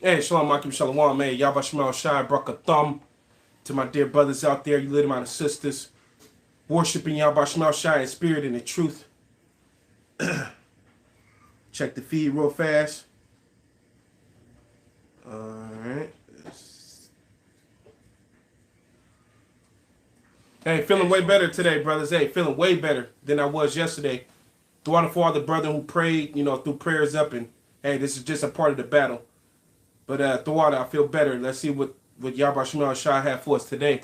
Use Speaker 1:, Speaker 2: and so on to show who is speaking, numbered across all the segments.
Speaker 1: Hey, Shalom Akim Shalom, man. Yabba Shemel Shai, Braka Thumb. To my dear brothers out there, you little amount of sisters, worshiping Yabba Shemel Shai in spirit and in truth. Check the feed real fast. Alright. Hey, feeling way better today, brothers. Hey, feeling way better than I was yesterday. Throughout for all the brother who prayed, threw prayers up, and hey, this is just a part of the battle. But throughout I feel better. Let's see what Yahweh Shemel Shai had for us today.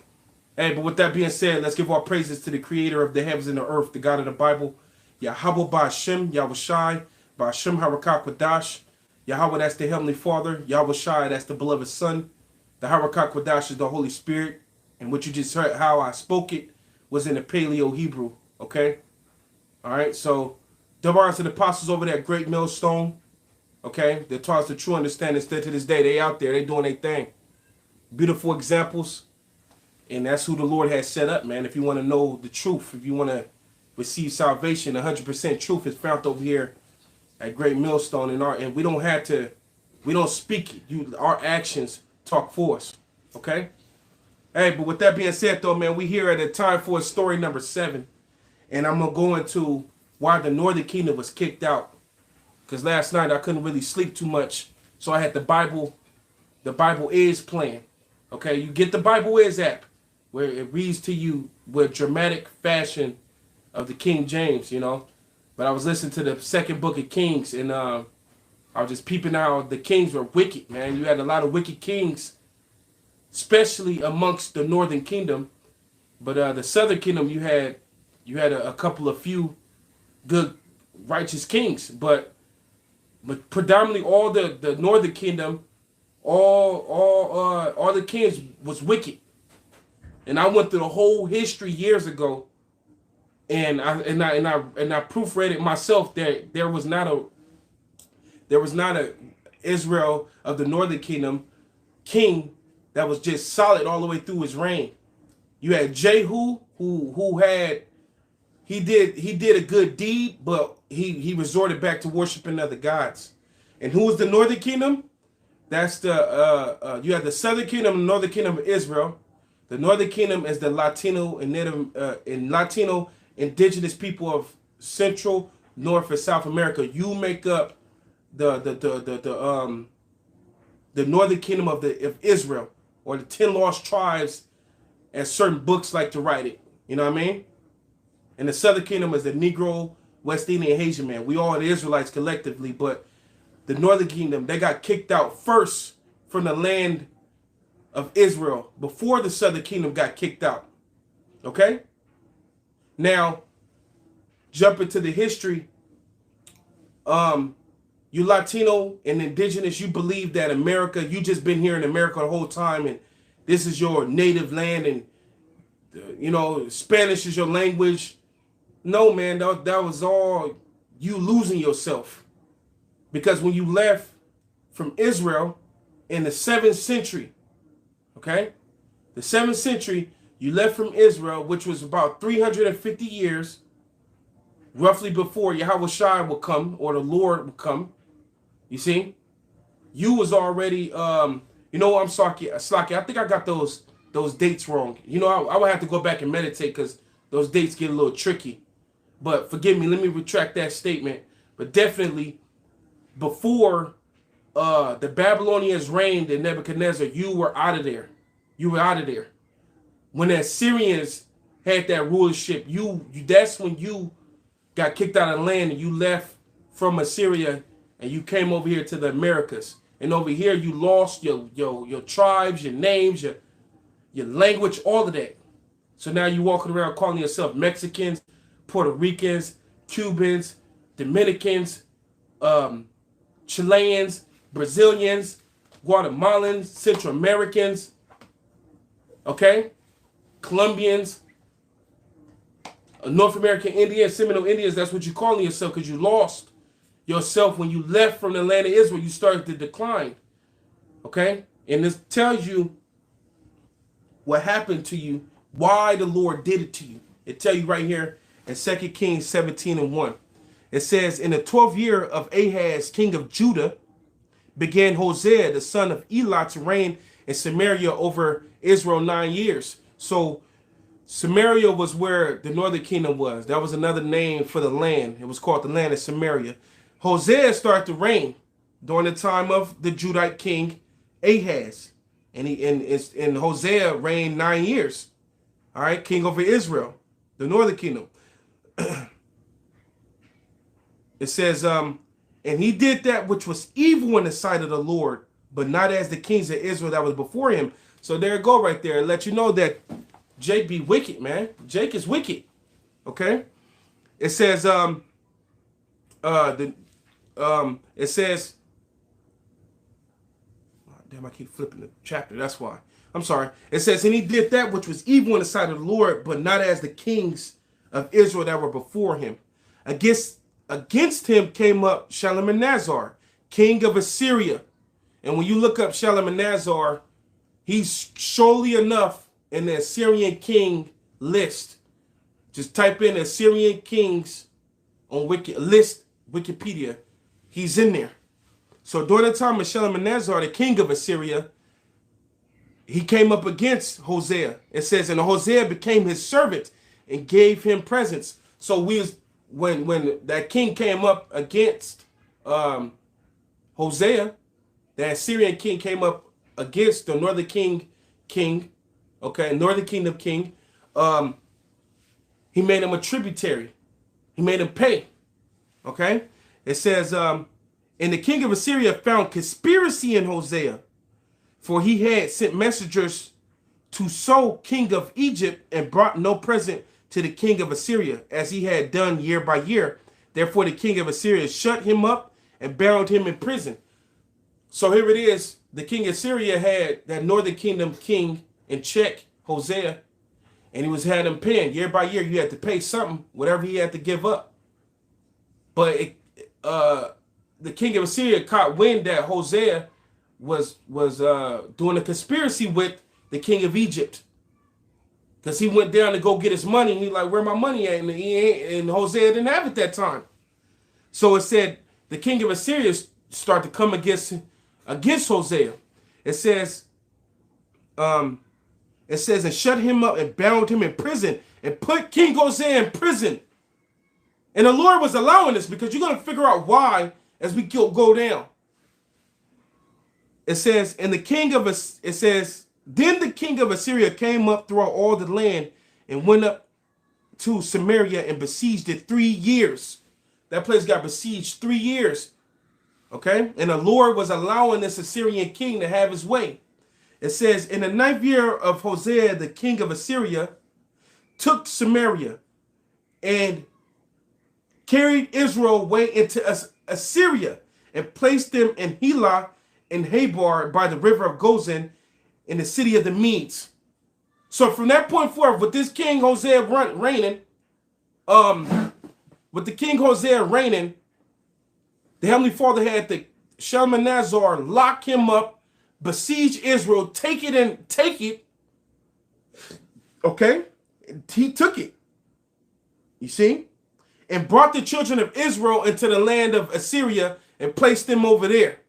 Speaker 1: Hey, but with that being said, let's give our praises to the creator of the heavens and the earth, the God of the Bible, Yahweh Ba'Shem, Yahweh Shai, Ba'Shem Harakah Quadash. Yahweh, that's the Heavenly Father. Yahweh Shai, that's the beloved Son. The Harakah Quadash is the Holy Spirit. And what you just heard, how I spoke it, was in the Paleo Hebrew. Okay? All right, so double honors to the apostles over there at Great Millstone. Okay? That taught us the true understanding. Still to this day, they out there. They doing their thing. Beautiful examples. And that's who the Lord has set up, man. If you want to know the truth, if you want to receive salvation, 100% truth is found over here at Great Millstone. And we don't have to, we don't speak it. Our actions talk for us. Okay? Hey, but with that being said, though, man, we here at a time for story number 7. And I'm going to go into why the Northern Kingdom was kicked out. Because last night I couldn't really sleep too much. So I had the Bible Is playing. Okay, you get the Bible Is app, where it reads to you with dramatic fashion of the King James, But I was listening to the second book of Kings, and I was just peeping out the kings were wicked, man. You had a lot of wicked kings, especially amongst the Northern Kingdom. But the Southern Kingdom, you had a couple of few good, righteous kings. But predominantly all the Northern Kingdom, all the kings was wicked. And I went through the whole history years ago, and I proofread it myself that there was not a Israel of the Northern Kingdom king that was just solid all the way through his reign. You had Jehu, who did a good deed, but he resorted back to worshiping other gods. And who was the Northern Kingdom? That's you have the Southern Kingdom and the Northern Kingdom of Israel. The Northern Kingdom is the Latino and Native Latino indigenous people of Central, North, and South America. You make up the Northern Kingdom of Israel, or the 10 lost tribes, as certain books like to write it. You know what I mean? And the Southern Kingdom is the Negro, West Indian, Haitian man. We all the Israelites collectively, but the Northern Kingdom, they got kicked out first from the land of Israel before the Southern Kingdom got kicked out. Okay? Now, jump into the history. You Latino and indigenous, you believe that America, you just been here in America the whole time, and this is your native land, and Spanish is your language. No, man, that was all you losing yourself. Because when you left from Israel in the 7th century, okay? The 7th century, you left from Israel, which was about 350 years, roughly before Yahweh Shai would come, or the Lord would come. You see? You was already, I'm sorry, I think I got those dates wrong. I would have to go back and meditate because those dates get a little tricky. But forgive me, let me retract that statement. But definitely, before the Babylonians reigned in Nebuchadnezzar, you were out of there. You were out of there. When the Assyrians had that rulership, that's when you got kicked out of the land and you left from Assyria and you came over here to the Americas. And over here you lost your tribes, your names, your language, all of that. So now you walking around calling yourself Mexicans, Puerto Ricans, Cubans, Dominicans, Chileans, Brazilians, Guatemalans, Central Americans, okay? Colombians, North American Indians, Seminole Indians, that's what you're calling yourself because you lost yourself when you left from the land of Israel. You started to decline, okay? And this tells you what happened to you, why the Lord did it to you. It tells you right here in 2 Kings 17:1. It says, in the 12th year of Ahaz, king of Judah, began Hosea, the son of Elah, to reign in Samaria over Israel 9 years. So Samaria was where the northern kingdom was. That was another name for the land. It was called the land of Samaria. Hosea started to reign during the time of the Judite king Ahaz. And Hosea reigned 9 years. All right, king over Israel, the northern kingdom. It says, and he did that which was evil in the sight of the Lord, but not as the kings of Israel that was before him. So there you go right there. It let you know that Jake be wicked, man. Jake is wicked. Okay? It says, it says, damn, I keep flipping the chapter. That's why. I'm sorry. It says, and he did that which was evil in the sight of the Lord, but not as the kings of Israel that were before him. Against him came up Shalmaneser, king of Assyria. And when you look up Shalmaneser, he's surely enough in the Assyrian king list. Just type in Assyrian kings on Wikipedia. He's in there. So during the time of Shalmaneser, the king of Assyria, he came up against Hosea. It says, and Hosea became his servant and gave him presents. So when that king came up against Hosea, the Assyrian king came up against the northern king, okay, northern kingdom king. He made him a tributary. He made him pay. Okay, it says, and the king of Assyria found conspiracy in Hosea, for he had sent messengers to So, king of Egypt, and brought no present to the king of Assyria, as he had done year by year. Therefore the king of Assyria shut him up and bound him in prison. So here it is. The king of Syria had that northern kingdom king in check, Hosea, and he had him paying year by year. You had to pay something, whatever he had to give up. But the king of Assyria caught wind that Hosea was doing a conspiracy with the king of Egypt, because he went down to go get his money. And he's like, where my money at? And Hosea didn't have it that time. So it said the king of Assyria started to come against Hosea. It says, and shut him up and bound him in prison and put King Hosea in prison. And the Lord was allowing this because you're going to figure out why as we go down. It says, then the king of Assyria came up throughout all the land and went up to Samaria and besieged it 3 years. That place got besieged 3 years. Okay? And the Lord was allowing this Assyrian king to have his way. It says, in the 9th year of Hosea, the king of Assyria took Samaria and carried Israel away into Assyria and placed them in Helah and Habar by the river of Gozan in the city of the Medes. So from that point forward, with this king Hosea reigning, the Heavenly Father had the Shalmaneser lock him up, besiege Israel, take it. Okay? He took it. You see? And brought the children of Israel into the land of Assyria and placed them over there.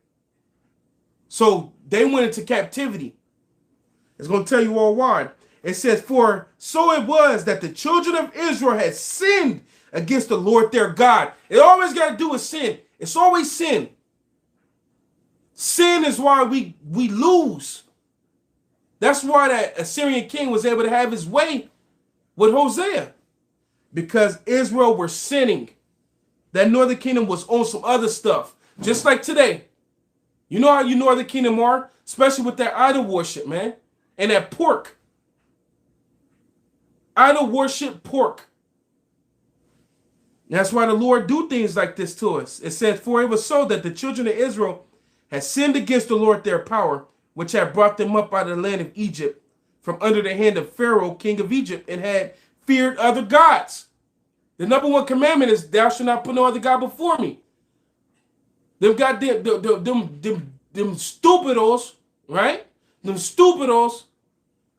Speaker 1: So they went into captivity. It's going to tell you all why. It says, for so it was that the children of Israel had sinned against the Lord their God. It always got to do with sin. It's always sin. Sin is why we lose. That's why that Assyrian king was able to have his way with Hosea. Because Israel were sinning. That northern kingdom was on some other stuff. Just like today. You know how you northern kingdom are? Especially with that idol worship, man. And that pork. Idol worship pork. That's why the Lord do things like this to us. It says, for it was so that the children of Israel had sinned against the Lord their power, which had brought them up out of the land of Egypt, from under the hand of Pharaoh, king of Egypt, and had feared other gods. The number one commandment is, thou shalt not put no other God before me. Them goddamn, them stupidos, right? Them stupidos,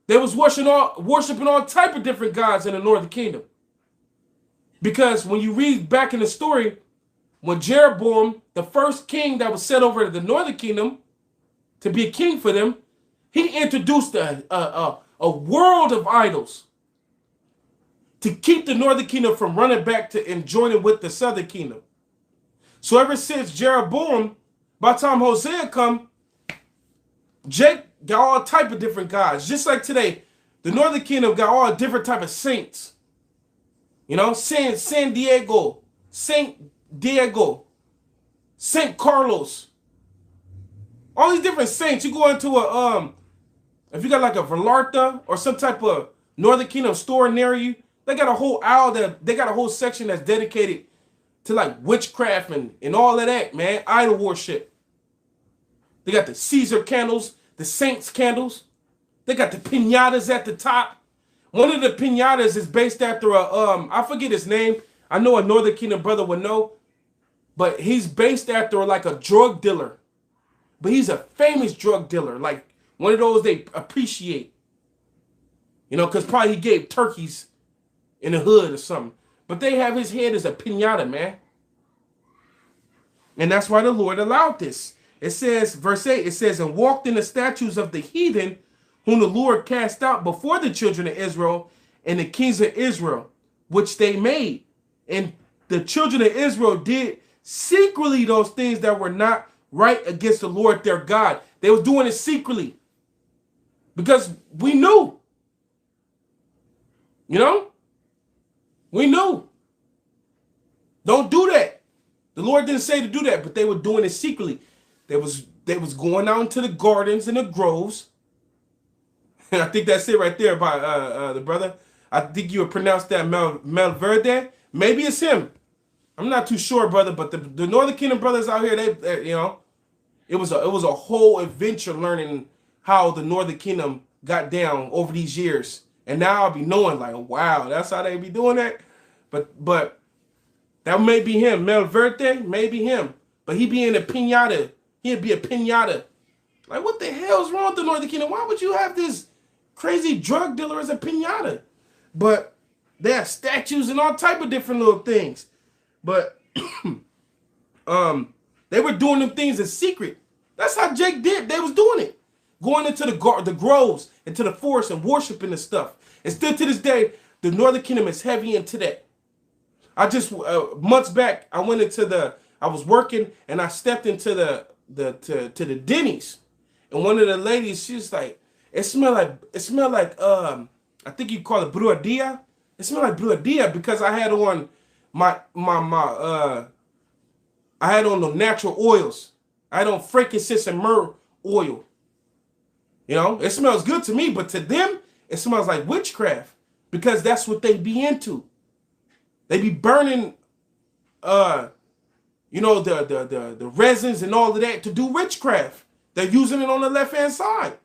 Speaker 1: they was worshiping all type of different gods in the northern kingdom. Because when you read back in the story, when Jeroboam, the first king that was set over to the northern kingdom to be a king for them, he introduced a world of idols to keep the northern kingdom from running back to and joining with the southern kingdom. So ever since Jeroboam, by the time Hosea come, Jake got all type of different gods. Just like today, the northern kingdom got all different type of saints. You know, San Diego, Saint Diego, Saint Carlos. All these different saints. You go into a if you got like a Vallarta or some type of northern kingdom store near you, they got a whole aisle they got a whole section that's dedicated to like witchcraft and all of that, man. Idol worship. They got the Caesar candles, the saints candles. They got the piñatas at the top. One of the piñatas is based after I forget his name. I know a Northern Kingdom brother would know, but he's based after like a drug dealer. But he's a famous drug dealer, like one of those they appreciate. You know, because probably he gave turkeys in the hood or something. But they have his head as a piñata, man. And that's why the Lord allowed this. It says, verse 8, it says, and walked in the statues of the heathen, whom the Lord cast out before the children of Israel and the kings of Israel, which they made. And the children of Israel did secretly those things that were not right against the Lord their God. They were doing it secretly because we knew. You know? We knew. Don't do that. The Lord didn't say to do that, but they were doing it secretly. They was going out into the gardens and the groves. And I think that's it right there by the brother. I think you would pronounce that Melverde. Maybe it's him. I'm not too sure, brother. But the Northern Kingdom brothers out here, they you know, it was a whole adventure learning how the Northern Kingdom got down over these years. And now I'll be knowing like, wow, that's how they be doing that. But that may be him, Melverde, maybe him. But he be in a piñata. He'd be a piñata. Like, what the hell's wrong with the Northern Kingdom? Why would you have this crazy drug dealer as a piñata? But they have statues and all type of different little things. But they were doing them things in secret. That's how Jake did. They was doing it. Going into the groves, into the forest and worshiping the stuff. And still to this day, the Northern Kingdom is heavy into that. I just, months back, I was working and I stepped into the Denny's. And one of the ladies, she was like, it smelled like, I think you call it bruadilla. It smelled like bruadilla because I had on I had on the natural oils. I had on frankincense and myrrh oil. You know, it smells good to me, but to them, it smells like witchcraft because that's what they be into. They be burning, you know, the resins and all of that to do witchcraft. They're using it on the left-hand side.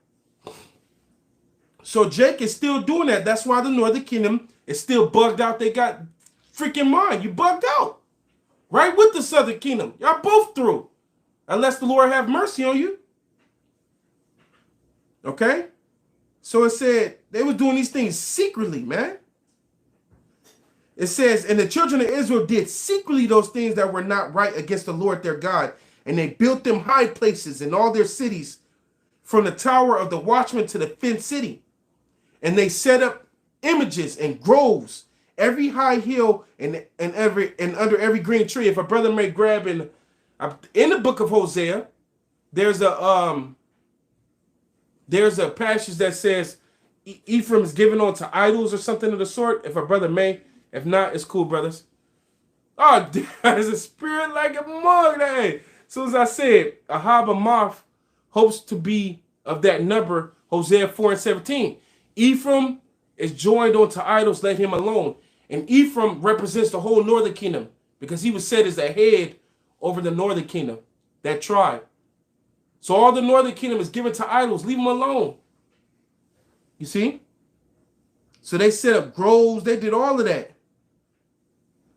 Speaker 1: So Jake is still doing that. That's why the Northern Kingdom is still bugged out. They got freaking mind. You bugged out. Right with the Southern Kingdom. Y'all both through. Unless the Lord have mercy on you. Okay? So it said they were doing these things secretly, man. It says, and the children of Israel did secretly those things that were not right against the Lord their God. And they built them high places in all their cities, from the tower of the watchman to the fenced city. And they set up images and groves, every high hill and under every green tree. If a brother may grab in the book of Hosea, there's a passage that says Ephraim is given on to idols or something of the sort. If a brother may, if not, it's cool, brothers. Oh, there's a spirit like a mug. Hey, as soon as I said, Ahabamoth hopes to be of that number, Hosea 4:17. Ephraim is joined onto idols, let him alone. And Ephraim represents the whole Northern Kingdom because he was set as the head over the Northern Kingdom, that tribe. So all the Northern Kingdom is given to idols. Leave them alone. You see? So they set up groves. They did all of that.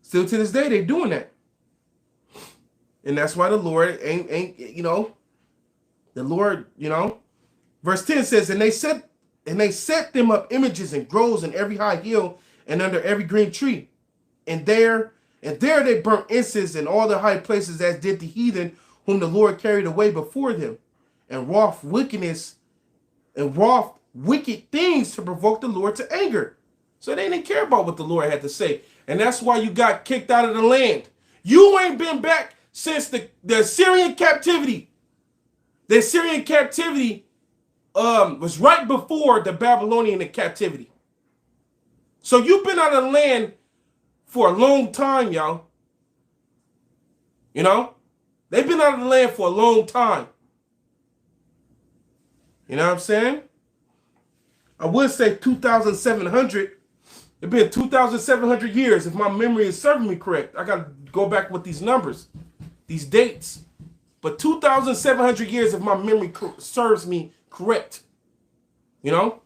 Speaker 1: Still to this day, they're doing that. And that's why the Lord ain't you know, the Lord, you know. Verse 10 says, and they set them up images and groves in every high hill and under every green tree. And there And there they burnt incense in all the high places, as did the heathen whom the Lord carried away before them, and wrought wickedness and wrought wicked things to provoke the Lord to anger. So they didn't care about what the Lord had to say. And that's why you got kicked out of the land. You ain't been back since the Assyrian captivity. The Assyrian captivity was right before the Babylonian captivity. So you've been out of the land for a long time, y'all. You know? They've been out of the land for a long time. You know what I'm saying? I would say 2,700. It's been 2,700 years, if my memory is serving me correct. I got to go back with these numbers, these dates. But 2,700 years, if my memory serves me correct. You know?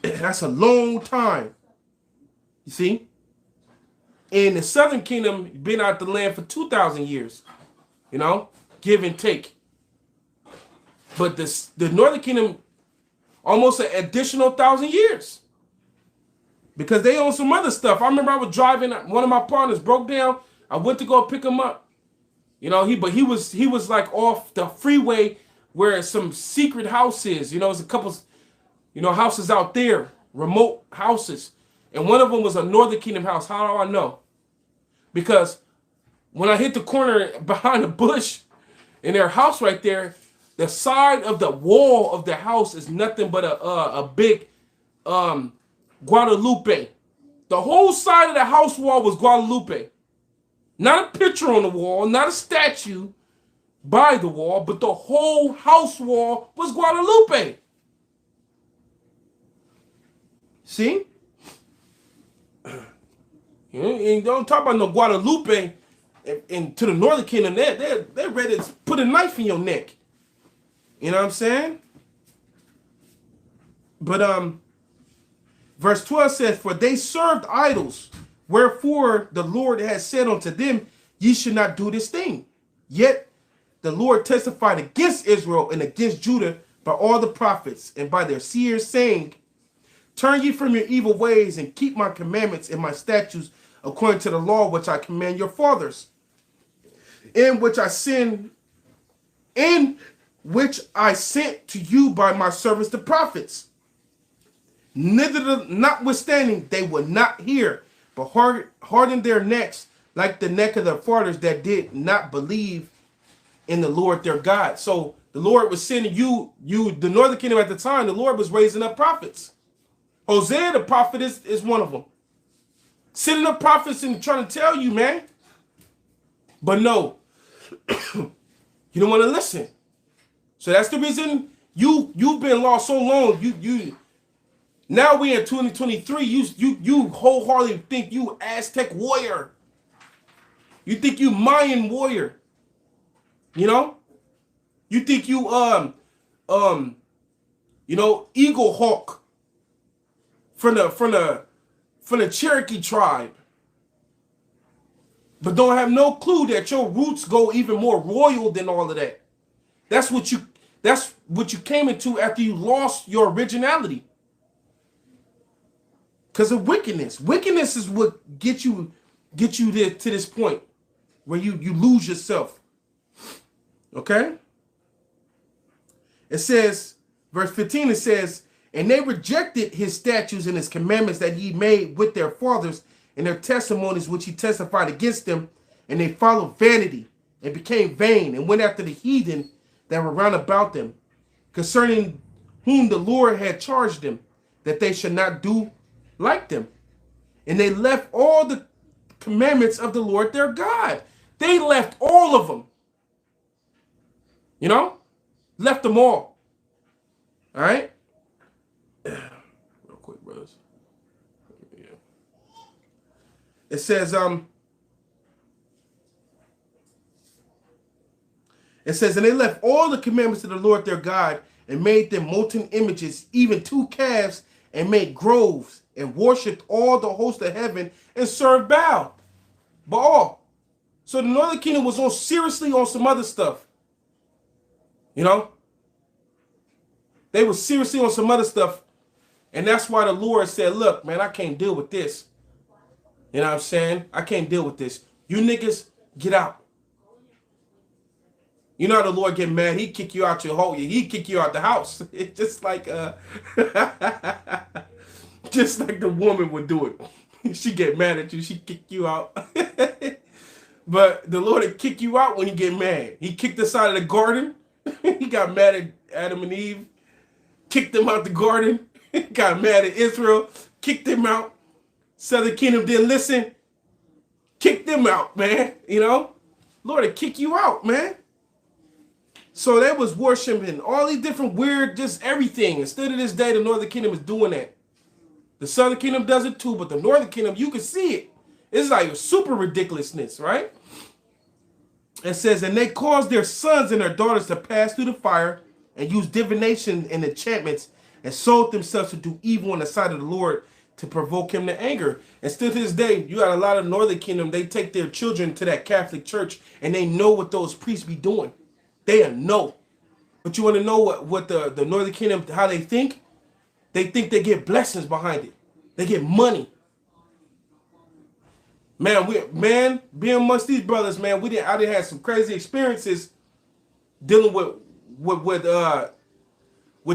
Speaker 1: That's a long time. You see? In the southern kingdom, been out the land for 2,000 years. You know? Give and take. But the northern kingdom, almost an additional 1,000 years. Because they own some other stuff. I remember I was driving, one of my partners broke down. I went to go pick him up. You know, he was like off the freeway where some secret house is. You know, there's a couple, houses out there, remote houses. And one of them was a Northern Kingdom house. How do I know? Because when I hit the corner behind the bush in their house right there, the side of the wall of the house is nothing but a big Guadalupe. The whole side of the house wall was Guadalupe. Not a picture on the wall, not a statue by the wall, but the whole house wall was Guadalupe. See? You don't talk about no Guadalupe and to the Northern Kingdom, they're ready to put a knife in your neck. You know what I'm saying? But verse 12 says, for they served idols, wherefore the Lord has said unto them, ye should not do this thing. Yet the Lord testified against Israel and against Judah by all the prophets and by their seers, saying, turn ye from your evil ways and keep my commandments and my statutes according to the law which I command your fathers, in which I sent to you by my servants the prophets. Notwithstanding, they would not hear, but hardened their necks like the neck of the fathers that did not believe in the Lord their God. So the Lord was sending you, the Northern Kingdom at the time, the Lord was raising up prophets. Hosea the prophet is one of them. Sending up prophets and trying to tell you, man. But no, you don't want to listen. So that's the reason you've been lost so long. You now we in 2023. You wholeheartedly think you Aztec warrior. You think you Mayan warrior. You know? You think you Eagle Hawk from the Cherokee tribe. But don't have no clue that your roots go even more royal than all of that. That's what you came into after you lost your originality. Because of wickedness. Wickedness is what get you to this point where you lose yourself. Okay? It says, verse 15, it says, and they rejected his statutes and his commandments that he made with their fathers and their testimonies which he testified against them, and they followed vanity and became vain and went after the heathen that were round about them, concerning whom the Lord had charged them, that they should not do like them. And they left all the commandments of the Lord their God. They left all of them. You know? Left them all. All right? Real quick, brothers. Yeah. It says, and they left all the commandments of the Lord their God and made them molten images, even 2 calves, and made groves, and worshipped all the host of heaven and served Baal. So the Northern Kingdom was seriously on some other stuff. You know? They were seriously on some other stuff. And that's why the Lord said, look, man, I can't deal with this. You know what I'm saying? I can't deal with this. You niggas, get out. You know how the Lord get mad? He kick you out your hole. He kick you out the house. It's just like just like the woman would do it. She get mad at you. She kick you out. But the Lord would kick you out when he get mad. He kicked us out of the garden. He got mad at Adam and Eve. Kicked them out the garden. Got mad at Israel. Kicked them out. Southern Kingdom didn't listen. Kicked them out, man. You know? Lord would kick you out, man. So they was worshiping all these different weird, just everything. And still to this day, the Northern Kingdom is doing that. The Southern Kingdom does it too, but the Northern Kingdom, you can see it. It's like super ridiculousness, right? It says, and they caused their sons and their daughters to pass through the fire and use divination and enchantments and sold themselves to do evil in the sight of the Lord to provoke him to anger. And still to this day, you got a lot of Northern Kingdom, they take their children to that Catholic church and they know what those priests be doing. They know. But you want to know what the Northern Kingdom, how they think? They think they get blessings behind it. They get money. Man, being amongst these brothers, man, I didn't have some crazy experiences dealing with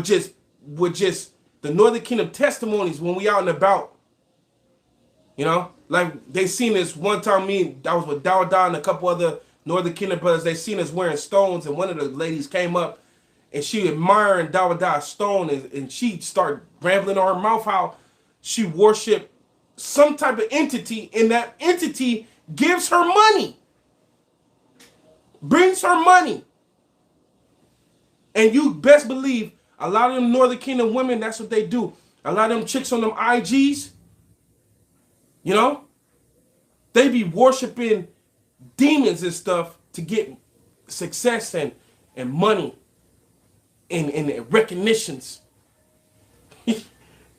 Speaker 1: just the Northern Kingdom testimonies when we out and about. You know, like they seen this one time. I was with Dawada and a couple other Northern Kingdom brothers. They seen us wearing stones, and one of the ladies came up and she admiring Dawada's stone, and she started rambling on her mouth how she worshiped some type of entity, and that entity gives her money, brings her money. And you best believe a lot of them Northern Kingdom women, that's what they do. A lot of them chicks on them IGs, you know, they be worshiping demons and stuff to get success and money and recognitions.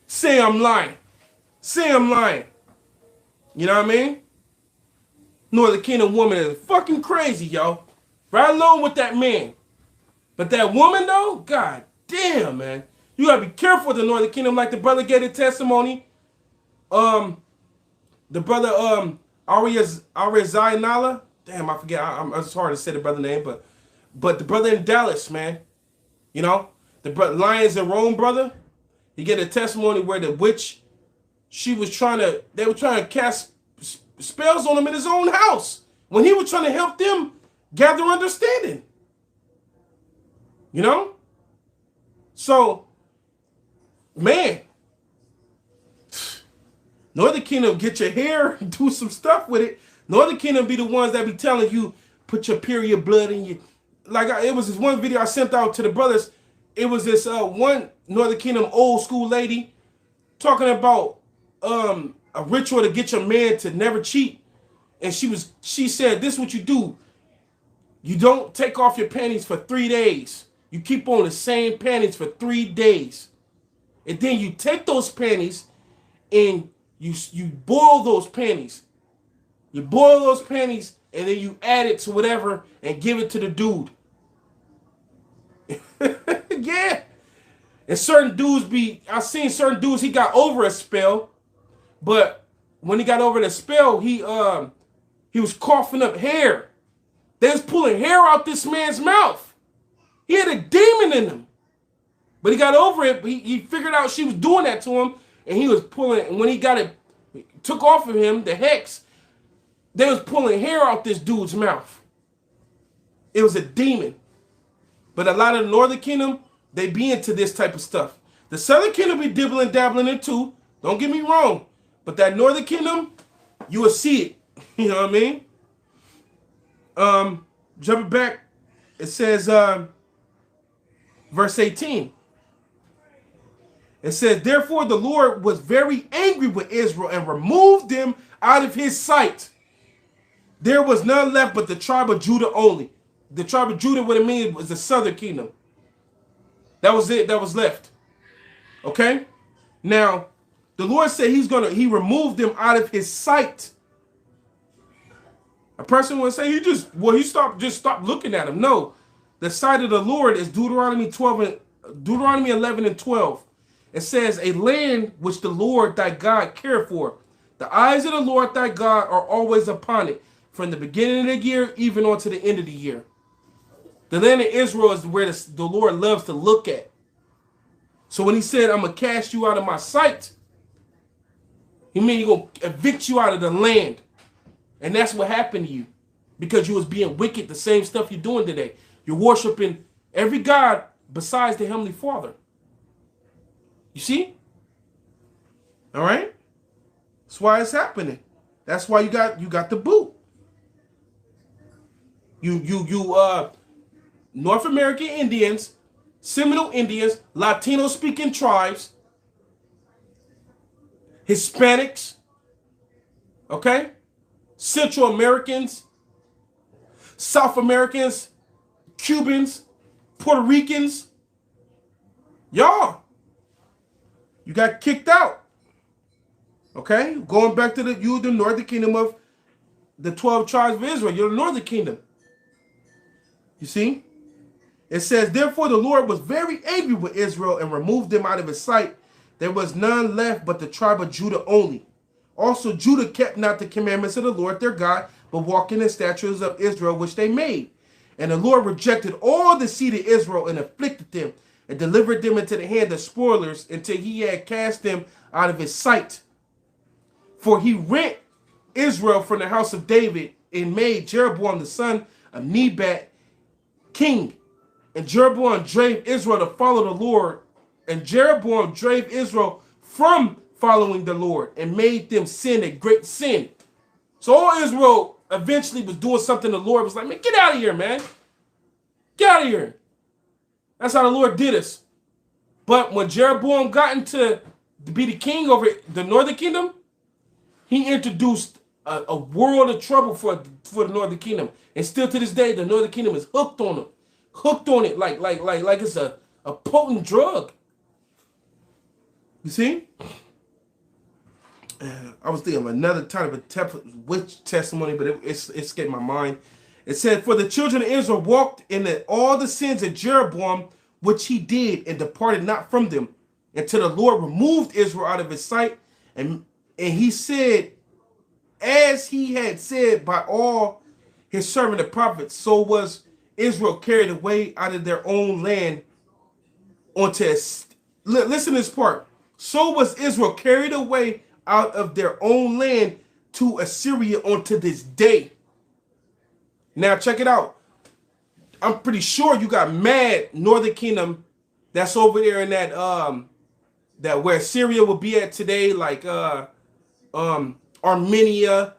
Speaker 1: Say I'm lying. Say I'm lying. You know what I mean? Northern Kingdom woman is fucking crazy, yo. Right along with that man. But that woman, though, god damn, man. You gotta be careful with the Northern Kingdom, like the brother gave a testimony. The brother, Ariazainala. Damn, I forget. It's hard to say the brother name, but the brother in Dallas, man. You know, the Lions in Rome brother. He get a testimony where the witch, they were trying to cast spells on him in his own house when he was trying to help them gather understanding. You know? So, man, Northern Kingdom, get your hair, do some stuff with it. Northern Kingdom be the ones that be telling you, put your period blood in you. Like, it was this one video I sent out to the brothers. It was this one Northern Kingdom old school lady talking about a ritual to get your man to never cheat. And she said, this is what you do. You don't take off your panties for 3 days. You keep on the same panties for 3 days. And then you take those panties and you boil those panties. You boil those panties and then you add it to whatever and give it to the dude. Yeah. And certain dudes I've seen certain dudes, he got over a spell, but when he got over the spell, he was coughing up hair. They was pulling hair out this man's mouth. He had a demon in him. But he got over it. He figured out she was doing that to him, and he was pulling it. And when he got it, took off of him, the hex, they was pulling hair out this dude's mouth. It was a demon. But a lot of the Northern Kingdom, they be into this type of stuff. The Southern Kingdom be dibbling, dabbling in too. Don't get me wrong. But that Northern Kingdom, you will see it. You know what I mean? Jumping back, it says, verse 18. It says, therefore the Lord was very angry with Israel and removed them out of his sight. There was none left but the tribe of Judah only. The tribe of Judah, what it means, was the Southern Kingdom. That was it. That was left. Okay? Now, the Lord said he removed them out of his sight. A person would say he stopped looking at him. No. The sight of the Lord is Deuteronomy 11 and 12. It says, a land which the Lord thy God cared for, The eyes of the Lord thy God are always upon it, from the beginning of the year even on to the end of the year. The land of Israel is where the Lord loves to look at. So when he said, I'm going to cast you out of my sight, he mean he's going to evict you out of the land. And that's what happened to you. Because you was being wicked, the same stuff you're doing today. You're worshiping every God besides the Heavenly Father. You see? All right? That's why it's happening. That's why you got the boot. North American Indians, Seminole Indians, Latino speaking tribes, Hispanics, okay? Central Americans, South Americans, Cubans, Puerto Ricans, y'all, you got kicked out. Okay? Going back to the northern kingdom of the 12 tribes of Israel. You're the northern kingdom. You see? It says, therefore the Lord was very angry with Israel and removed them out of his sight. There was none left but the tribe of Judah only. Also Judah kept not the commandments of the Lord their God, but walked in the statutes of Israel which they made. And the Lord rejected all the seed of Israel and afflicted them and delivered them into the hand of spoilers until he had cast them out of his sight. For he rent Israel from the house of David and made Jeroboam the son of Nebat king. And Jeroboam drave Israel to follow the Lord. And Jeroboam drave Israel from following the Lord and made them sin a great sin. So all Israel eventually was doing something the Lord was like, man, get out of here, man. Get out of here. That's how the Lord did us. But when Jeroboam got into to be the king over the northern kingdom, he introduced a world of trouble for the northern kingdom. And still to this day, the northern kingdom is hooked on him. Hooked on it like it's a potent drug. You see? I was thinking of another type of witch testimony, but it escaped my mind. It said, for the children of Israel walked in all the sins of Jeroboam, which he did, and departed not from them, until the Lord removed Israel out of his sight. And he said, as he had said by all his servant the prophets, so was Israel carried away out of their own land onto, listen to this part. So was Israel carried away out of their own land to Assyria onto this day. Now check it out. I'm pretty sure you got mad northern kingdom that's over there in that where Syria would be at today, like Armenia.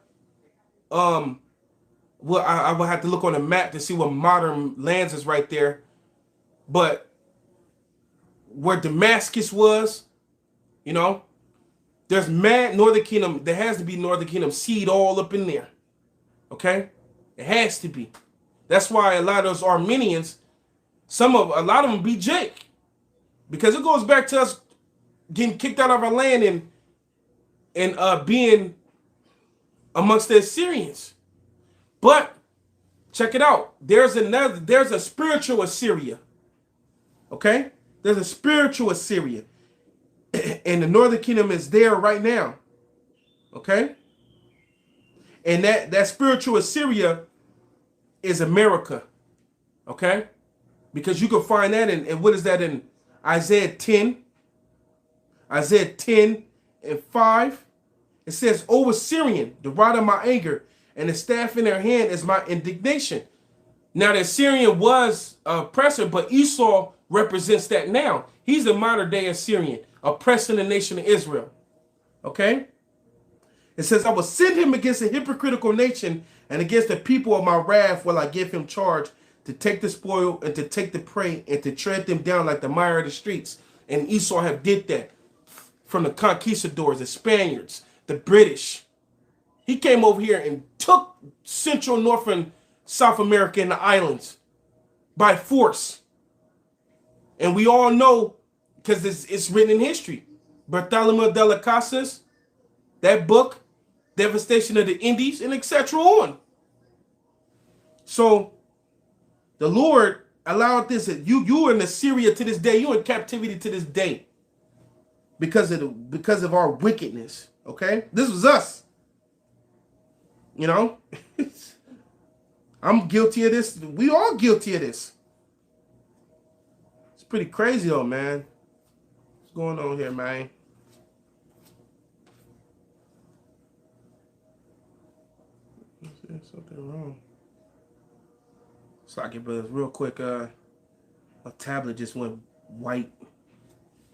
Speaker 1: Well, I would have to look on the map to see what modern lands is right there. But where Damascus was, you know, there's mad northern kingdom. There has to be northern kingdom seed all up in there. Okay? It has to be. That's why a lot of those Armenians, a lot of them beat Jake. Because it goes back to us getting kicked out of our land and being amongst the Assyrians. But check it out. There's a spiritual Assyria. Okay? There's a spiritual Assyria. And the northern kingdom is there right now. Okay? And that spiritual Assyria is America. Okay? Because you can find that in what is that in Isaiah 10? Isaiah 10 and 5. It says, O Assyrian, the rod of my anger, and the staff in their hand is my indignation. Now the Assyrian was oppressor, but Esau represents that now. He's the modern day Assyrian, oppressing the nation of Israel. Okay? It says, I will send him against a hypocritical nation, and against the people of my wrath will I give him charge to take the spoil and to take the prey and to tread them down like the mire of the streets. And Esau have did that from the conquistadors, the Spaniards, the British. He came over here and took Central, North, and South America and the islands by force. And we all know, because it's written in history, Bartolomé de las Casas, that book, Devastation of the Indies, and etc. on. So the Lord allowed this. You in Assyria to this day. You in captivity to this day because of our wickedness. Okay? This was us. You know? I'm guilty of this. We all guilty of this. It's pretty crazy though, man. What's going on here, man? There's something wrong. So I can but real quick, a tablet just went white.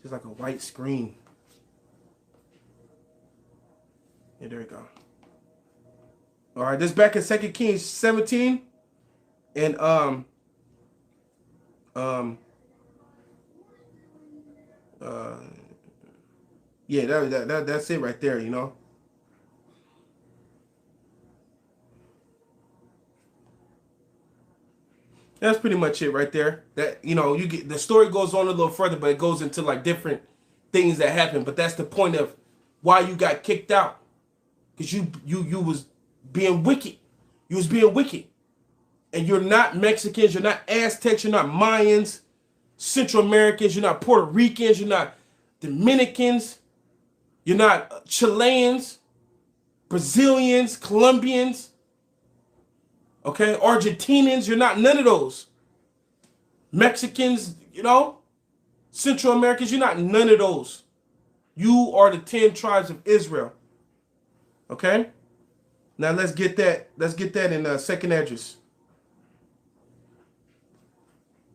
Speaker 1: Just like a white screen. Yeah, there we go. All right, this back in 2 Kings 17. And yeah, that's it right there, you know. That's pretty much it right there. That, you know, you get the story goes on a little further, but it goes into like different things that happen. But that's the point of why you got kicked out, because you was being wicked. You was being wicked, and you're not Mexicans, you're not Aztecs, you're not Mayans, Central Americans, you're not Puerto Ricans, you're not Dominicans, you're not Chileans, Brazilians, Colombians. Okay, Argentinians, you're not none of those. Mexicans, you know, Central Americans, you're not none of those. You are the 10 tribes of Israel. Okay? Now let's get that. Let's get that in second address.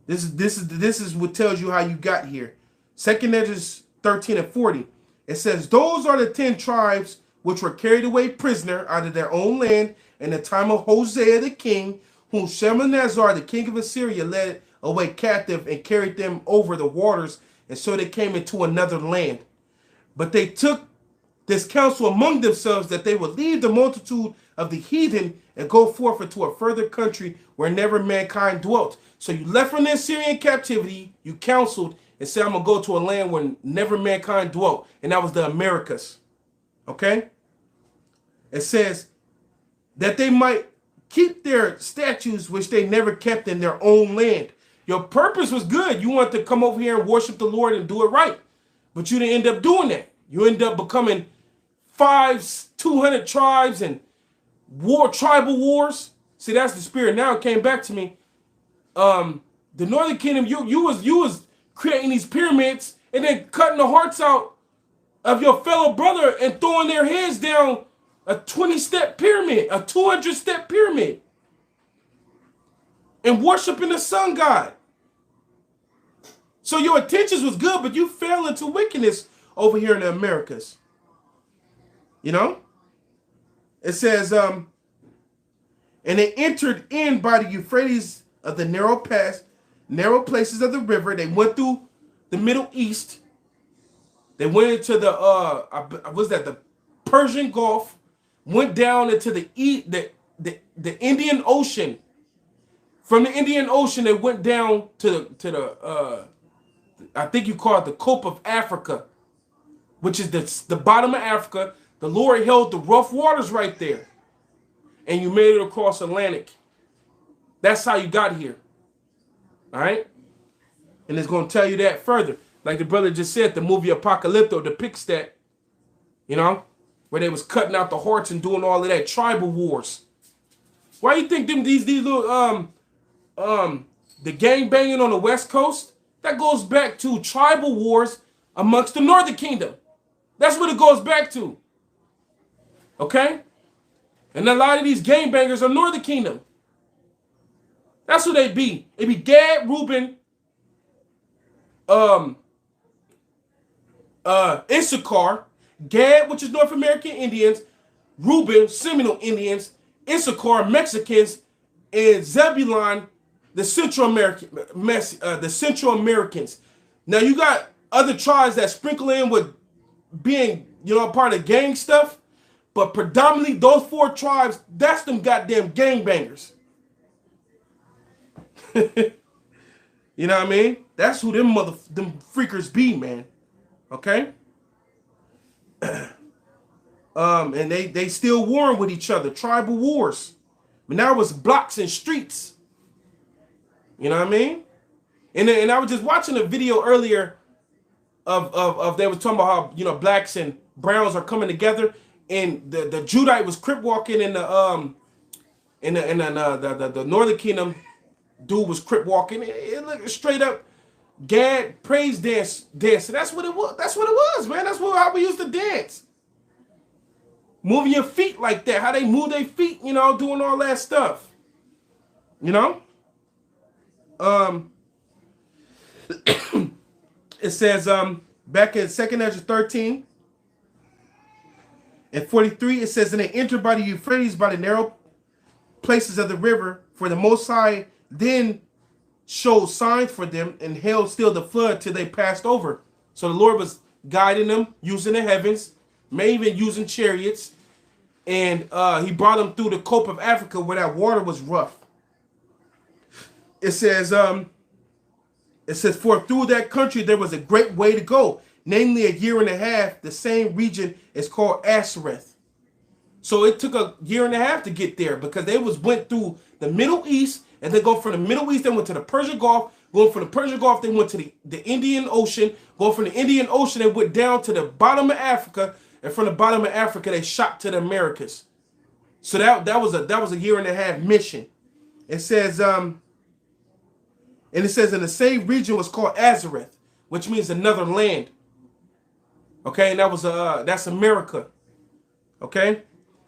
Speaker 1: This is what tells you how you got here. Second address 13 and 40. It says, those are the 10 tribes which were carried away prisoner out of their own land in the time of Hosea the king, whom Shalmaneser the king of Assyria led away captive and carried them over the waters, and so they came into another land. But they took this counsel among themselves that they would leave the multitude of the heathen and go forth into a further country where never mankind dwelt. So you left from the Assyrian captivity, you counseled and said, I'm going to go to a land where never mankind dwelt, and that was the Americas. Okay? It says that they might keep their statues which they never kept in their own land. Your purpose was good. You wanted to come over here and worship the Lord and do it right. But you didn't end up doing that. You end up becoming 200 tribes and tribal wars. See, that's the spirit. Now it came back to me. The Northern Kingdom, you was creating these pyramids and then cutting the hearts out of your fellow brother and throwing their heads down a 20-step pyramid, a 200-step pyramid, and worshiping the sun god. So your intentions was good, but you fell into wickedness over here in the Americas. You know? It says, and they entered in by the Euphrates of the narrow places of the river. They went through the Middle East. They went into the Persian Gulf, went down into the Indian Ocean. From the Indian Ocean, they went down to the I think you call it the Cope of Africa, which is the bottom of Africa. The Lord held the rough waters right there, and you made it across Atlantic. That's how you got here. All right? And it's going to tell you that further. Like the brother just said, the movie Apocalypto depicts that, you know, where they was cutting out the hearts and doing all of that tribal wars. Why you think these little the gang banging on the West Coast? That goes back to tribal wars amongst the Northern Kingdom. That's what it goes back to. Okay? And a lot of these gang bangers are Northern Kingdom. That's who they be. It be Gad, Reuben, Issachar, Gad, which is North American Indians, Reuben, Seminole Indians, Issachar, Mexicans, and Zebulon, the Central Americans. Now you got other tribes that sprinkle in with being, you know, part of gang stuff, but predominantly those 4 tribes, that's them goddamn gangbangers. You know what I mean? That's who them freakers be, man. Okay? And they still warring with each other, tribal wars. But now it's blocks and streets. You know what I mean? And I was just watching a video earlier of they were talking about how, you know, blacks and Browns are coming together, and the Judite was crip walking in the Northern Kingdom. Dude was crip walking. It looked straight up Gad praise dance. That's what it was. That's what it was, man. That's how we used to dance. Moving your feet like that. How they move their feet, you know, doing all that stuff. You know? It says back in 2nd Ezra 13 and 43, it says, and they entered by the Euphrates by the narrow places of the river, for the Most High then showed signs for them and held still the flood till they passed over. So the Lord was guiding them, using the heavens, may even using chariots, and he brought them through the coast of Africa where that water was rough. It says, for through that country there was a great way to go, namely a year and a half. The same region is called Ashereth. So it took a year and a half to get there, because they went through the Middle East, and then go from the Middle East, they went to the Persian Gulf. Going from the Persian Gulf, they went to the Indian Ocean. Going from the Indian Ocean, they went down to the bottom of Africa, and from the bottom of Africa, they shot to the Americas. So that was a year and a half mission. It says, and it says in the same region was called Azareth, which means another land. Okay, and that's America. Okay,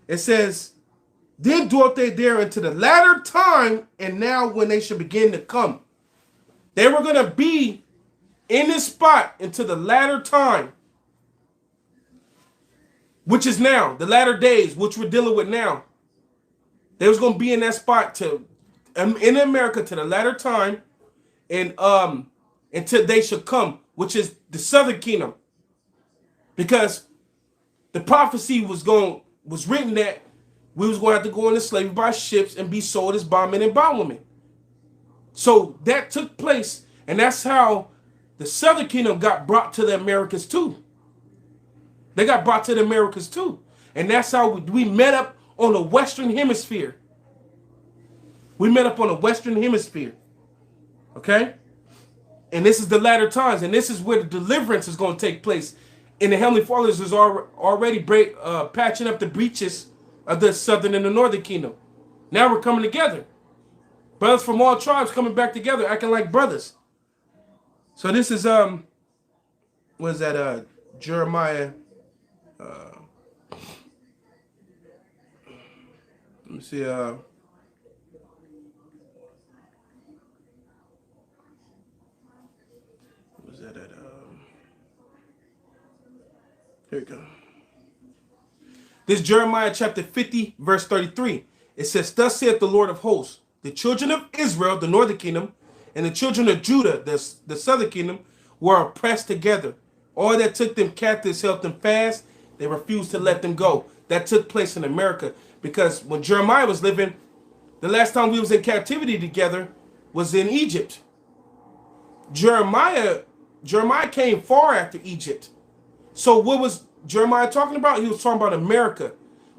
Speaker 1: it says, then dwelt they there into the latter time, and now when they should begin to come. They were going to be in this spot into the latter time, which is now, the latter days, which we're dealing with now. They was going to be in that spot in America to the latter time, and until they should come, which is the southern kingdom. Because the prophecy was written that we was going to have to go into slavery by ships and be sold as bondmen and bondwomen. So that took place, and that's how the southern kingdom got brought to the Americas too. They got brought to the Americas too. And that's how we met up on the Western Hemisphere. We met up on the Western Hemisphere. Okay? And this is the latter times, and this is where the deliverance is going to take place. And the Heavenly Fathers is already patching up the breaches of the southern and the northern kingdom. Now we're coming together. Brothers from all tribes coming back together, acting like brothers. So this is what is that? Jeremiah. Let me see. What was that? Here we go. This is Jeremiah chapter 50, verse 33. It says, thus saith the Lord of hosts, the children of Israel, the northern kingdom, and the children of Judah, the southern kingdom, were oppressed together. All that took them captives held them fast. They refused to let them go. That took place in America, because when Jeremiah was living, the last time we was in captivity together was in Egypt. Jeremiah came far after Egypt. So what was Jeremiah talking about? He was talking about America,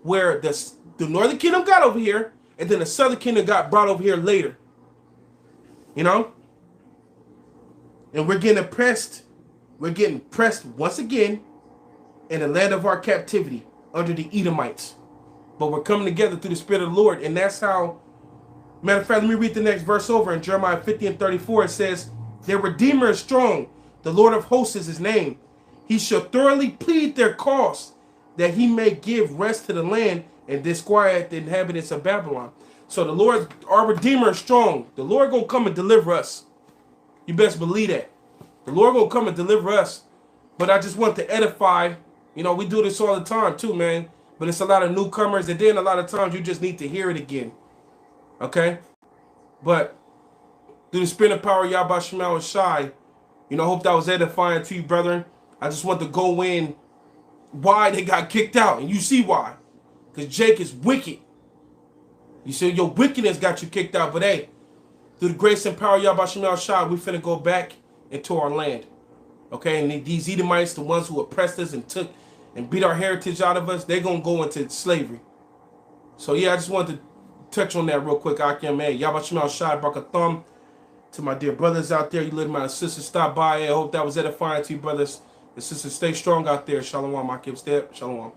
Speaker 1: where the northern kingdom got over here, and then the southern kingdom got brought over here later. You know? And we're getting oppressed. We're getting pressed once again in the land of our captivity under the Edomites. But we're coming together through the Spirit of the Lord. And that's how, matter of fact, let me read the next verse over. In Jeremiah 50 and 34, it says, their Redeemer is strong. The Lord of hosts is his name. He shall thoroughly plead their cause, that he may give rest to the land and disquiet the inhabitants of Babylon. So the Lord, our Redeemer, is strong. The Lord gonna come and deliver us. You best believe that. The Lord gonna come and deliver us. But I just want to edify. You know, we do this all the time too, man. But it's a lot of newcomers, and then a lot of times you just need to hear it again. Okay? But through the Spirit and power of Yahweh Shema Shai, you know, I hope that was edifying to you, brethren. I just want to go in why they got kicked out. And you see why. Because Jake is wicked. You see, your wickedness got you kicked out. But hey, through the grace and power of Yahweh Shema Shai, we finna go back into our land. Okay? And these Edomites, the ones who oppressed us and took and beat our heritage out of us, they're going to go into slavery. So yeah, I just wanted to touch on that real quick. Akim, man. Yahweh Shema Shai, Barakatham. To my dear brothers out there, you little my sisters, stop by. I hope that was edifying to you, brothers. The sisters stay strong out there. Shalom, Akib Step. Shalom.